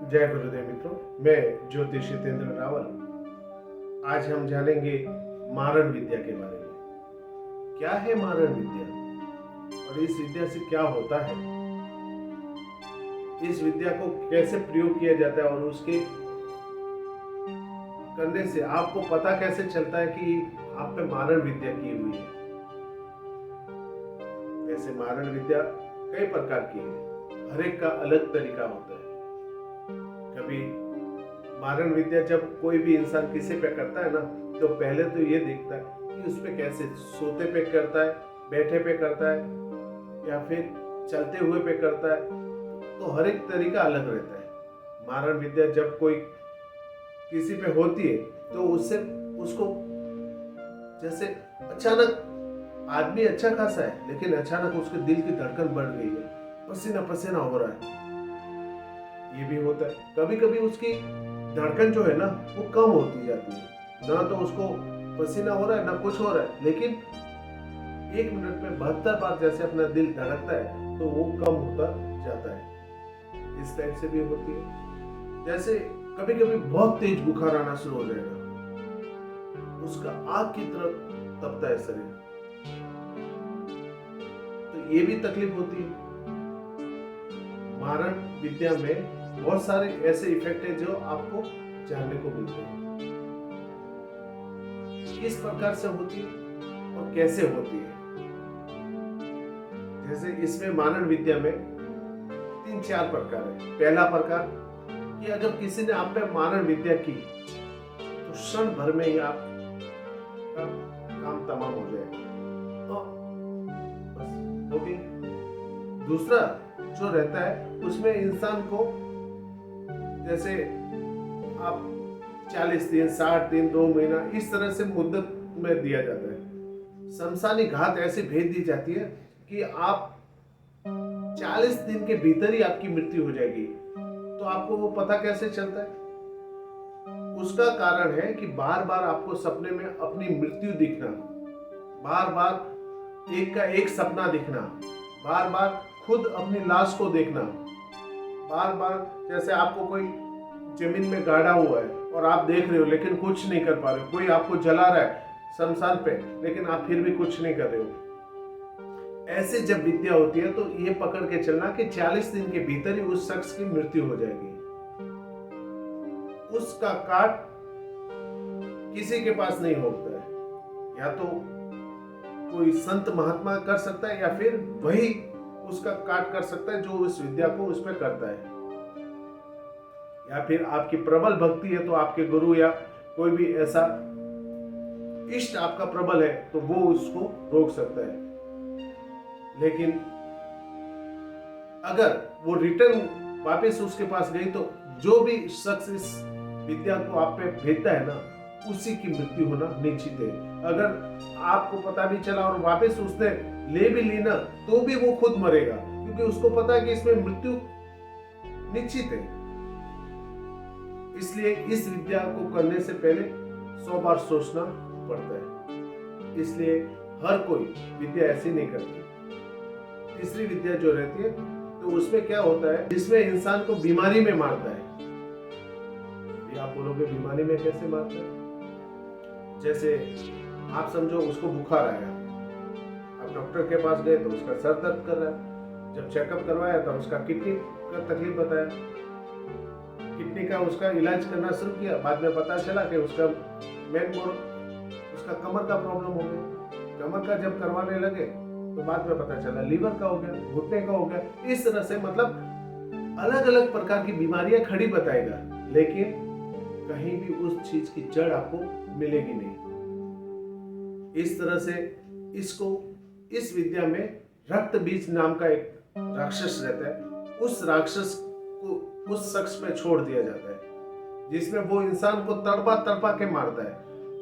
जय गुरुदेव मित्रों, मैं ज्योतिष जितेंद्र रावल। आज हम जानेंगे मारण विद्या के बारे में। क्या है मारण विद्या और इस विद्या से क्या होता है, इस विद्या को कैसे प्रयोग किया जाता है और उसके करने से आपको पता कैसे चलता है कि आप पे मारण विद्या की हुई है। वैसे मारण विद्या कई प्रकार की है, हर एक का अलग तरीका होता है। कभी मारण विद्या जब कोई भी इंसान किसी पे करता है ना, तो पहले तो ये देखता है कि उस पे कैसे, सोते पे करता है, बैठे पे करता है या फिर चलते हुए पे करता है, तो हर एक तरीका अलग रहता है। मारण विद्या जब कोई किसी पे होती है तो उससे उसको जैसे अचानक आदमी अच्छा खासा है लेकिन अचानक उसके दिल की धड़कन बढ़ गई है, पसीना पसीना हो रहा है, ये भी होता है। कभी कभी उसकी धड़कन जो है ना वो कम होती जाती है, ना तो उसको पसीना हो रहा है ना कुछ हो रहा है, लेकिन 1 मिनट में 72 बार जैसे अपना दिल धड़कता है तो वो कम होता जाता है। इस टाइप से भी होती है। जैसे कभी कभी बहुत तेज बुखार आना शुरू हो जाएगा, उसका आग की तरह तपता है शरीर, तो ये भी तकलीफ होती है। मारण विद्या में बहुत सारे ऐसे इफेक्ट है जो आपको जानने को मिलते हैं, किस प्रकार से होती है और कैसे होती है। जैसे इसमें मारण विद्या में 3-4 प्रकार है। पहला प्रकार कि अगर किसी ने आप पे मारण विद्या की तो क्षण भर में ही आपका काम तमाम हो जाएगा, तो बस हो गई। दूसरा जो रहता है उसमें इंसान को जैसे आप 40 दिन, 60 दिन, 2 महीना इस तरह से मुद्दत में दिया जाता है। शमशानी घात ऐसे भेज दी जाती है कि आप 40 दिन के भीतर ही आपकी मृत्यु हो जाएगी। तो आपको वो पता कैसे चलता है? उसका कारण है कि बार बार आपको सपने में अपनी मृत्यु दिखना, बार बार एक का एक सपना दिखना, बार बार खुद अपनी लाश को देखना, बार बार जैसे आपको कोई जमीन में गाड़ा हुआ है और आप देख रहे हो लेकिन कुछ नहीं कर पा रहे हो, कोई आपको जला रहा है शमशान पे लेकिन आप फिर भी कुछ नहीं कर रहे हो। ऐसे जब विद्या होती है तो ये पकड़ के चलना कि 40 दिन के भीतर ही उस शख्स की मृत्यु हो जाएगी। उसका काट किसी के पास नहीं होता है, या तो कोई संत महात्मा कर सकता है या फिर वही उसका काट कर सकता है जो उस विद्या को उस पर करता है, या फिर आपकी प्रबल भक्ति है तो आपके गुरु या कोई भी ऐसा इष्ट आपका प्रबल है तो वो उसको रोक सकता है। लेकिन अगर वो रिटर्न वापस उसके पास गई तो जो भी शख्स इस विद्या को आप पे भेजता है ना, उसी की मृत्यु होना निश्चित है। अगर आपको पता भी चला और वापस उसने ले भी ली ना, तो भी वो खुद मरेगा, क्योंकि उसको पता है कि इसमें मृत्यु निश्चित है। इसलिए इस विद्या को करने से पहले 100 बार सोचना पड़ता है। इसलिए हर कोई विद्या ऐसी नहीं करती। तीसरी विद्या जो रहती है तो उसमें क्या होता है, जिसमें इंसान को बीमारी में मारता है। आप बोलोगे बीमारी में कैसे मारता है? जैसे आप समझो उसको बुखार आया, आप डॉक्टर के पास गए तो उसका सर दर्द कर रहा है, जब चेकअप करवाया तो उसका किडनी का तकलीफ बताया, किडनी का उसका इलाज करना शुरू किया, बाद में पता चला कि उसका उसका कमर का प्रॉब्लम हो गया। कमर का जब करवाने लगे तो बाद में पता चला लीवर का हो गया, घुटने का हो गया। इस तरह से मतलब अलग अलग प्रकार की बीमारियां खड़ी बताएगा, लेकिन कहीं भी उस चीज की जड़ आपको मिलेगी नहीं। इस तरह से इस विद्या में रक्त बीज नाम का एक राक्षस रहता है, उस राक्षस को उस शख्स पे छोड़ दिया जाता है, जिसमें वो इंसान को तड़पा तड़पा के मारता है।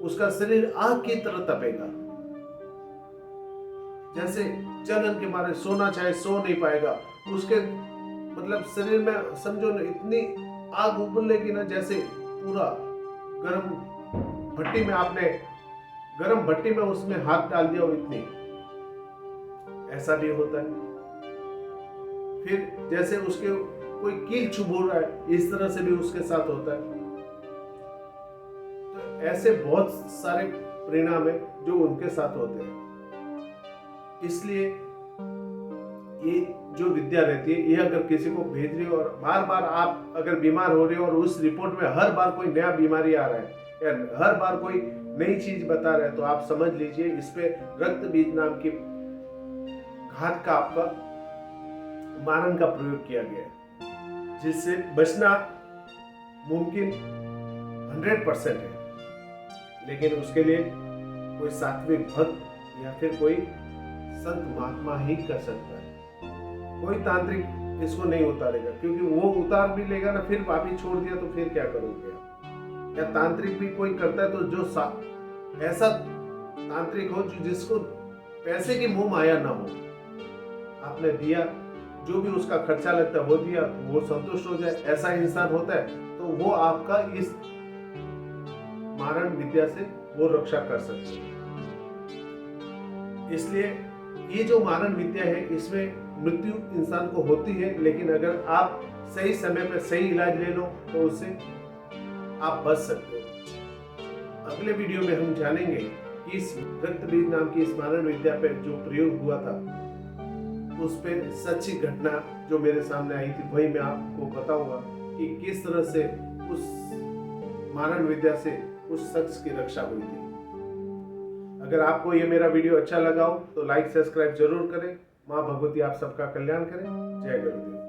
उसका शरीर आग की तरह तपेगा, जैसे जलन के मारे सोना चाहे सो नहीं पाएगा। उसके मतलब शरीर में समझो ना इतनी आग उबलेगी ना, जैसे पूरा गरम भट्टी में आपने गरम भट्टी में उसमें हाथ डाल दिया हो, इतनी। ऐसा भी होता है। फिर जैसे उसके कोई कील चुभो रहा है, इस तरह से भी उसके साथ होता है। तो ऐसे बहुत सारे परिणाम है जो उनके साथ होते हैं। इसलिए ये जो विद्या रहती है, ये अगर किसी को भेज रही हो और बार बार आप अगर बीमार हो रहे हो और उस रिपोर्ट में हर बार कोई नया बीमारी आ रहा है या हर बार कोई नई चीज बता रहा है, तो आप समझ लीजिए इस पे रक्त बीज नाम की घात का आपका मारण का प्रयोग किया गया है, जिससे बचना मुमकिन 100% है। लेकिन उसके लिए कोई सात्विक भक्त या फिर कोई संत महात्मा ही कर सकता है। कोई तांत्रिक इसको नहीं उतारेगा, क्योंकि वो उतार भी लेगा ना, फिर वापिस छोड़ दिया तो फिर क्या करोगे आप। या तांत्रिक भी कोई करता है तो जो ऐसा तांत्रिक हो जो जिसको पैसे की मोह माया ना हो, आपने दिया जो भी उसका खर्चा लगता है वो दिया, वो संतुष्ट हो जाए, ऐसा इंसान होता है, तो वो आपका इस मारण विद्या से वो रक्षा कर सकते हैं। इसलिए ये जो मारण विद्या है, इसमें मृत्यु इंसान को होती है, लेकिन अगर आप सही समय पर सही इलाज ले लो तो उससे आप बच सकते हो। अगले वीडियो में हम जानेंगे कि इस रक्त बीज नाम की इस मारण विद्या पे जो प्रयोग हुआ था, उस पे सच्ची घटना जो मेरे सामने आई थी, वही मैं आपको बताऊंगा कि किस तरह से उस मारण विद्या से उस शख्स की रक्षा हुई थी। अगर आपको ये मेरा वीडियो अच्छा लगा हो तो लाइक सब्सक्राइब जरूर करें। माँ भगवती आप सबका कल्याण करें। जय गुरुदेव।